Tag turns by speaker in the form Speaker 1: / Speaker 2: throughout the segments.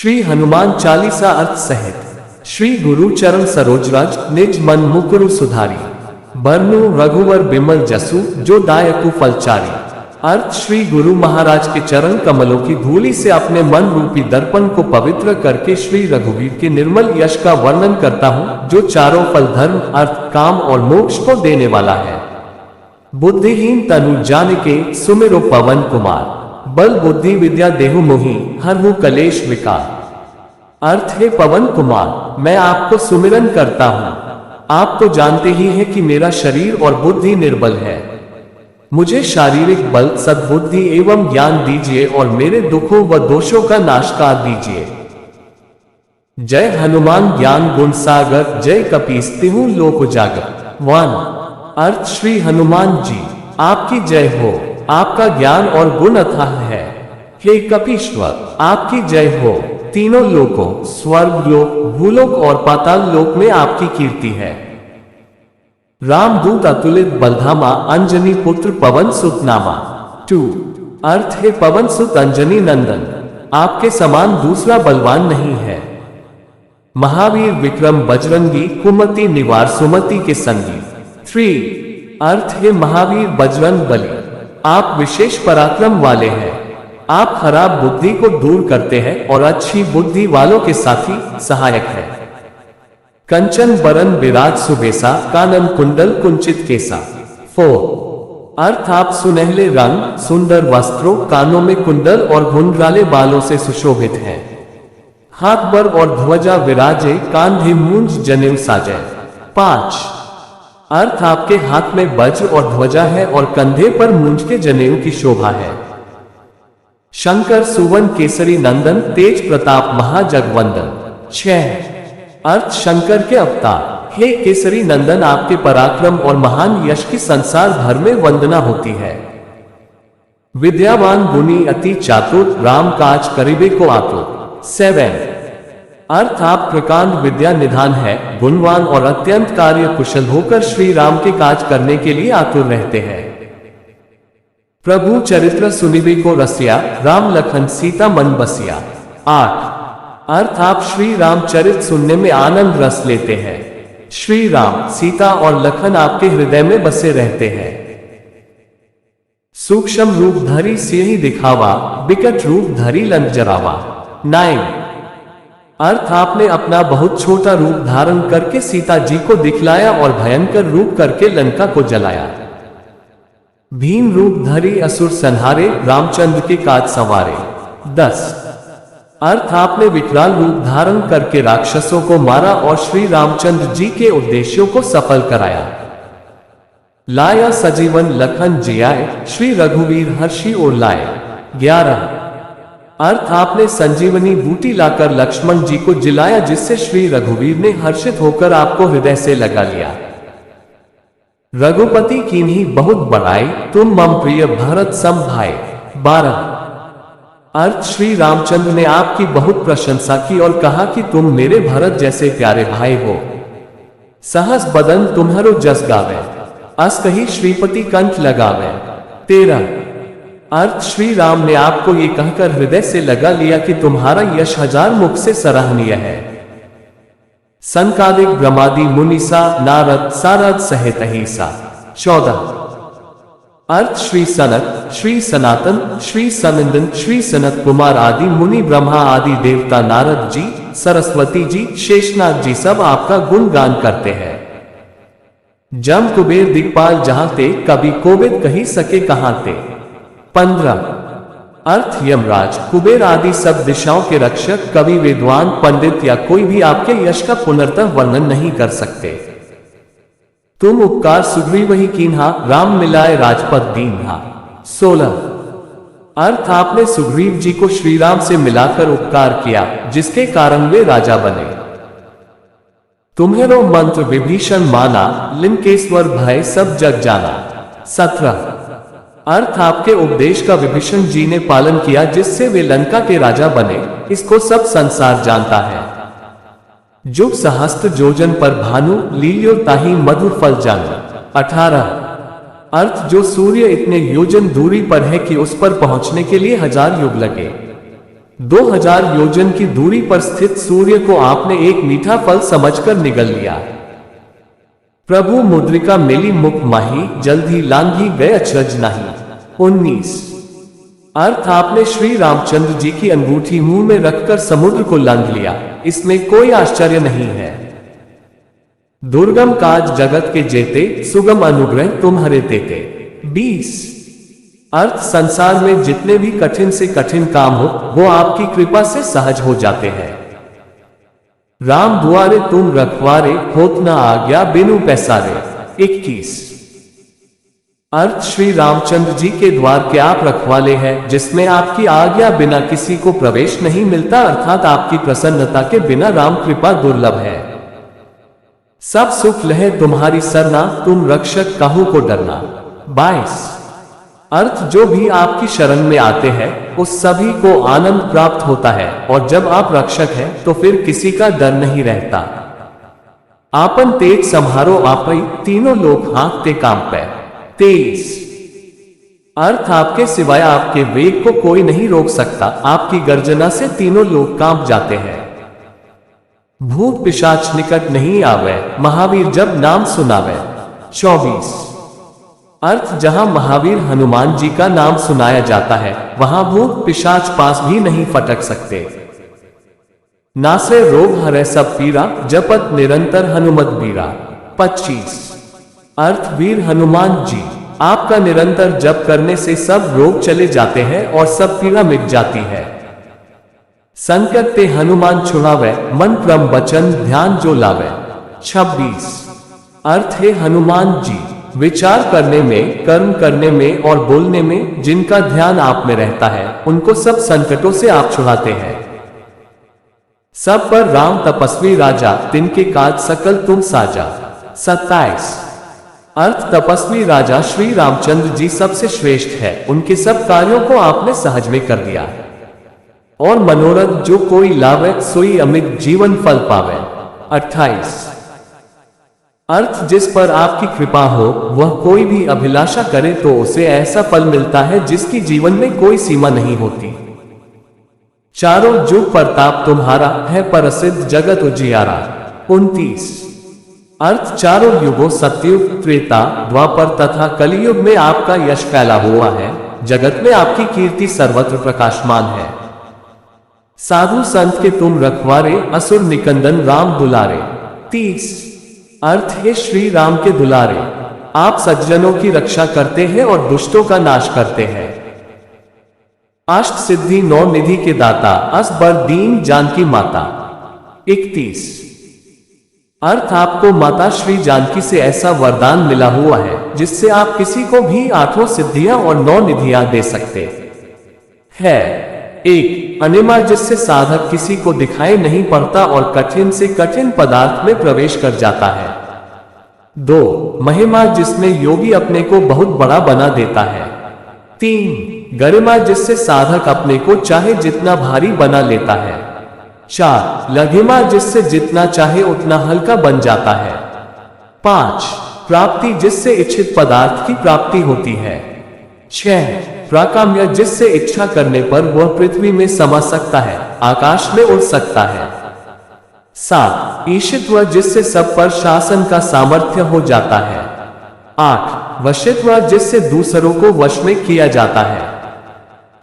Speaker 1: श्री हनुमान चालीसा अर्थ सहित। श्री गुरु चरण सरोजरज निज मन मुकुरु सुधारी, बरनु रघुवर बिमल जसु जो दायकु फलचारी। अर्थ श्री गुरु महाराज के चरण कमलों की धूलि से अपने मन रूपी दर्पण को पवित्र करके श्री रघुवीर के निर्मल यश का वर्णन करता हूँ, जो चारों फल धर्म अर्थ काम और मोक्ष को देने वाला है। बुद्धिहीन तनु जानिके सुमिरो पवन कुमार, बल बुद्धि विद्या देहु मोहि हरहु कलेश विकार। अर्थ है पवन कुमार, मैं आपको सुमिरन करता हूँ। आप तो जानते ही हैं कि मेरा शरीर और बुद्धि निर्बल है। मुझे शारीरिक बल सद्बुद्धि एवं ज्ञान दीजिए और मेरे दुखों व दोषों का नाश कर दीजिए। जय हनुमान ज्ञान गुण सागर, जय कपीस तिहु लोक उजागर। 1। अर्थ श्री हनुमान जी आपकी जय हो, आपका ज्ञान और गुण अथाह है। हे कपीश्वर आपकी जय हो, तीनों लोकों स्वर्ग लोक, भूलोक और पाताल लोक में आपकी कीर्ति है। रामदूत अतुलित बलधामा, अंजनी पुत्र पवन सुत नामा। 2। अर्थ है पवन सुत अंजनी नंदन, आपके समान दूसरा बलवान नहीं है। महावीर विक्रम बजरंगी, कुमति निवार सुमति के संगी। 3। अर्थ है महावीर बजरंग बली, आप विशेष पराक्रम वाले हैं। आप खराब बुद्धि को दूर करते हैं और अच्छी बुद्धि वालों के साथी सहायक है। कंचन बरन विराज सुबेसा, कानन कुंडल कुंचित केसा। 4। अर्थ आप सुनहले रंग, सुंदर वस्त्रों, कानों में कुंडल और घुंघराले बालों से सुशोभित हैं। हाथ बर और ध्वजा विराजे, कांधे मूंज जनेऊ साजे। 5। अर्थ आपके हाथ में वज्र और ध्वजा है और कंधे पर मूंज के जनेऊ की शोभा है। शंकर सुवन केसरी नंदन, तेज प्रताप महाजगवंदन। 6। अर्थ शंकर के अवतार, हे केसरी नंदन आपके पराक्रम और महान यश की संसार भर में वंदना होती है। विद्यावान गुणी अति चातुर, राम काज करिबे को आतुर। 7। अर्थ आप प्रकांड विद्या निधान है, गुणवान और अत्यंत कार्य कुशल होकर श्री राम के काज करने के लिए आतुर रहते हैं। प्रभु चरित्र सुनिबे को रसिया, राम लखन सीता मन बसिया। 8। अर्थ आप श्री राम चरित सुनने में आनंद रस लेते हैं। श्री राम सीता और लखन आपके हृदय में बसे रहते हैं। सूक्ष्म रूप धरी सियहि दिखावा, बिकट रूप धरी लंक जरावा। 9। अर्थ आपने अपना बहुत छोटा रूप धारण करके सीता जी को दिखलाया और भयंकर रूप करके लंका को जलाया। भीम रूप धरी असुर संहारे, रामचंद्र के काज संवारे। 10। अर्थ आपने विकराल रूप धारण करके राक्षसों को मारा और श्री रामचंद्र जी के उद्देश्यों को सफल कराया। लाया सजीवन लखन जियाए, श्री रघुवीर हर्षि और लाए। 11। अर्थ आपने संजीवनी बूटी लाकर लक्ष्मण जी को जिलाया, जिससे श्री रघुवीर ने हर्षित होकर आपको हृदय से लगा लिया। रघुपति कीन्ही बहुत बड़ाई, तुम मम प्रिय भरत सम भाई। 12। अर्थ श्री रामचंद्र ने आपकी बहुत प्रशंसा की और कहा कि तुम मेरे भरत जैसे प्यारे भाई हो। सहस बदन तुम्हारो जस गावे, अस कही श्रीपति कंठ लगावे। 13। अर्थ श्री राम ने आपको ये कहकर हृदय से लगा लिया कि तुम्हारा यश हजार मुख से सराहनीय है। संकादिक ब्रह्मादि मुनिसा, नारद सारद सहित अहिसा। 14। अर्थ श्री सनत, श्री सनातन, श्री सनंदन, श्री सनत कुमार आदि मुनि, ब्रह्मा आदि देवता, नारद जी, सरस्वती जी, शेषनाग जी सब आपका गुणगान करते हैं। जम कुबेर दिक्पाल जहां ते, कभी कोविद कही सके कहां ते। 15। अर्थ यमराज कुबेर आदि सब दिशाओं के रक्षक, कवि विद्वान पंडित या कोई भी आपके यश का पुनर्तः वर्णन नहीं कर सकते। तुम उपकार सुग्रीव ही कीन्हा, राम मिलाए राजपद दीन्हा। 16। अर्थ आपने सुग्रीव जी को श्रीराम से मिलाकर उपकार किया, जिसके कारण वे राजा बने। तुम्हेरो मंत्र विभीषण माना, लिंकेश्वर भय सब जग जाना। 17। अर्थ आपके उपदेश का विभीषण जी ने पालन किया, जिससे वे लंका के राजा बने, इसको सब संसार जानता है। जुग सहस्त्र जोजन पर भानु, लील्यो ताहि मधुर फल जानु। 18। अर्थ जो सूर्य इतने योजन दूरी पर है कि उस पर पहुंचने के लिए 1000 युग लगे। 2000 योजन की दूरी पर स्थित सूर्य को आपने एक मीठा फल समझकर निगल लिया। प्रभु मुद्रिका मिली मुख माही, जल्दी लांघी गए अचरज नहीं। 19 अर्थ आपने श्री रामचंद्र जी की अंगूठी मुंह में रखकर समुद्र को लांघ लिया, इसमें कोई आश्चर्य नहीं है। दुर्गम काज जगत के जेते, सुगम अनुग्रह तुम्हारे देते। 20 अर्थ संसार में जितने भी कठिन से कठिन काम हो, वो आपकी कृपा से सहज हो जाते हैं। राम दुआरे तुम रखवारे, होत न आज्ञा बिनु पैसारे। 21 अर्थ श्री रामचंद्र जी के द्वार के आप रखवाले हैं, जिसमें आपकी आज्ञा बिना किसी को प्रवेश नहीं मिलता, अर्थात आपकी प्रसन्नता के बिना राम कृपा दुर्लभ है। सब सुख लहे तुम्हारी सरना, तुम रक्षक काहू को डरना। 22 अर्थ जो भी आपकी शरण में आते हैं उस सभी को आनंद प्राप्त होता है, और जब आप रक्षक हैं तो फिर किसी का डर नहीं रहता। आपन तेज संहारो आपई, तीनों लोग हाँकते काम पे। 23 अर्थ आपके सिवाय आपके वेग को कोई नहीं रोक सकता, आपकी गर्जना से तीनों लोग कांप जाते हैं। भूत पिशाच निकट नहीं आवे, महावीर जब नाम सुनावे। 24 अर्थ जहां महावीर हनुमान जी का नाम सुनाया जाता है, वहां भूत पिशाच पास भी नहीं फटक सकते। नासे रोग हरे सब पीरा, जपत निरंतर हनुमत बीरा। 25 अर्थ वीर हनुमान जी, आपका निरंतर जप करने से सब रोग चले जाते हैं और सब पीड़ा मिट जाती है। संकट ते हनुमान छुड़ावे, मन क्रम वचन ध्यान जो लावे। 26 अर्थ है हनुमान जी, विचार करने में, कर्म करने में और बोलने में जिनका ध्यान आप में रहता है, उनको सब संकटों से आप छुड़ाते हैं। सब पर राम तपस्वी राजा, तिनके काज सकल तुम साजा। 27 अर्थ तपस्वी राजा श्री रामचंद्र जी सबसे श्रेष्ठ है, उनके सब कार्यों को आपने सहज में कर दिया। और मनोरथ जो कोई लावे, सोई अमित जीवन फल पावे। 28 अर्थ जिस पर आपकी कृपा हो, वह कोई भी अभिलाषा करे तो उसे ऐसा फल मिलता है जिसकी जीवन में कोई सीमा नहीं होती। चारों जुग प्रताप तुम्हारा, है प्रसिद्ध जगत उजियारा। 29 अर्थ चारों युगों सतयुग, त्रेता, द्वापर तथा कलियुग में आपका यश फैला हुआ है, जगत में आपकी कीर्ति सर्वत्र प्रकाशमान है। साधु संत के तुम रखवारे, असुर निकंदन राम दुलारे। 30 अर्थ है श्री राम के दुलारे, आप सज्जनों की रक्षा करते हैं और दुष्टों का नाश करते हैं। अष्ट सिद्धि 9 निधि के दाता, अस बर दीन जानकी माता। 31 अर्थ आपको माता श्री जानकी से ऐसा वरदान मिला हुआ है जिससे आप किसी को भी 8 सिद्धियां और 9 निधियां दे सकते हैं। 1 अनिमा, जिससे साधक किसी को दिखाई नहीं पड़ता और कठिन से कठिन पदार्थ में प्रवेश कर जाता है। 2 महिमा, जिसमें योगी अपने को बहुत बड़ा बना देता है। 3 गरिमा, जिससे साधक अपने को चाहे जितना भारी बना लेता है। 4 लघिमा, जिससे जितना चाहे उतना हल्का बन जाता है। 5 प्राप्ति, जिससे इच्छित पदार्थ की प्राप्ति होती है। 6 प्राकाम्य, जिससे इच्छा करने पर वह पृथ्वी में समा सकता है, आकाश में उड़ सकता है। 7 ईशित्व, जिससे सब पर शासन का सामर्थ्य हो जाता है। 8 वशित्व, जिससे दूसरों को वश में किया जाता है।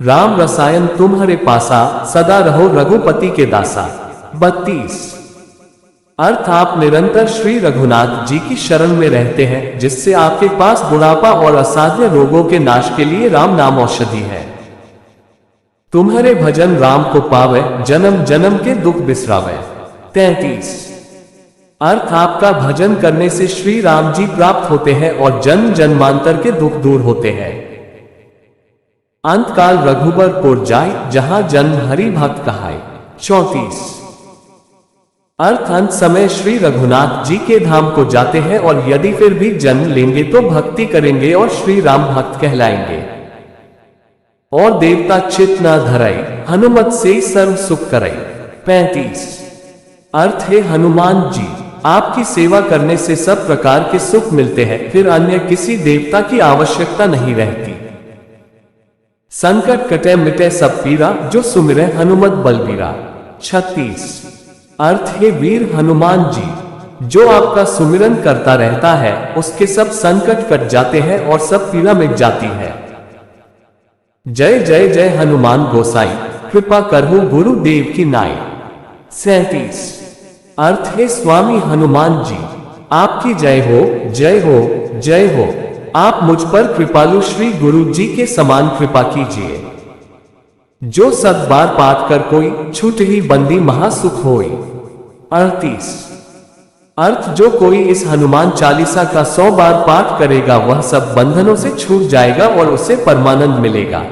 Speaker 1: राम रसायन तुम्हारे पासा, सदा रहो रघुपति के दासा। 32 अर्थ आप निरंतर श्री रघुनाथ जी की शरण में रहते हैं, जिससे आपके पास बुढ़ापा और असाध्य रोगों के नाश के लिए राम नाम औषधि है। तुम्हारे भजन राम को पावे, जन्म जन्म के दुख बिसरावे। 33 अर्थ आपका भजन करने से श्री राम जी प्राप्त होते हैं और जन्म जन्मांतर के दुख दूर होते हैं। अंतकाल रघुबरपुर जाय, जहां जन्म हरि भक्त कहाय। 34 अर्थ अंत समय श्री रघुनाथ जी के धाम को जाते हैं और यदि फिर भी जन्म लेंगे तो भक्ति करेंगे और श्री राम भक्त कहलाएंगे। और देवता चित न धराई, हनुमत से सर्व सुख करई। 35 अर्थ है हनुमान जी, आपकी सेवा करने से सब प्रकार के सुख मिलते हैं, फिर अन्य किसी देवता की आवश्यकता नहीं रहती। संकट कटे मिटे सब पीरा, जो सुमिरे हनुमत बलबीरा। 36। अर्थ है वीर हनुमान जी, जो आपका सुमिरन करता रहता है उसके सब संकट कट जाते हैं और सब पीड़ा मिट जाती है। जय जय जय हनुमान गोसाई, कृपा करहु गुरुदेव की नाई। 37। अर्थ है स्वामी हनुमान जी, आपकी जय हो जय हो जय हो। आप मुझ पर कृपालु श्री गुरु जी के समान कृपा कीजिए। जो 7 बार पाठ कर कोई, छूट ही बंदी महासुख होई। 38। अर्थ जो कोई इस हनुमान चालीसा का 100 बार पाठ करेगा वह सब बंधनों से छूट जाएगा और उसे परमानंद मिलेगा।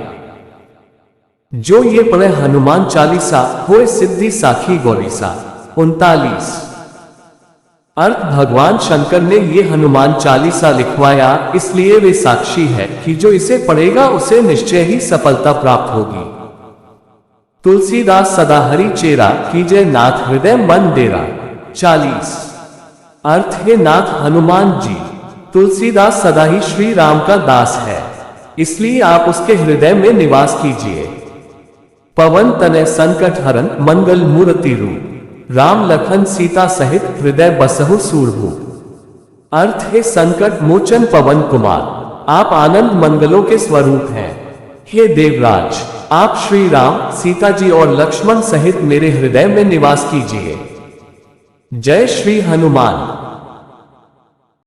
Speaker 1: जो ये पढ़े हनुमान चालीसा, होए सिद्धि साखी गौरीसा। 39। अर्थ भगवान शंकर ने ये हनुमान चालीसा लिखवाया, इसलिए वे साक्षी है कि जो इसे पढ़ेगा उसे निश्चय ही सफलता प्राप्त होगी। तुलसीदास सदा हरि चेरा, कीजय नाथ हृदय मन डेरा। 40। अर्थ है नाथ हनुमान जी, तुलसीदास सदा ही श्री राम का दास है, इसलिए आप उसके हृदय में निवास कीजिए। पवन तनय संकट हरन, मंगल मूर्ति रूप, राम लखन सीता सहित हृदय बसहु सूरभू। अर्थ है संकट मोचन पवन कुमार, आप आनंद मंगलों के स्वरूप हैं। हे देवराज, आप श्री राम, सीता जी और लक्ष्मण सहित मेरे हृदय में निवास कीजिए। जय श्री हनुमान।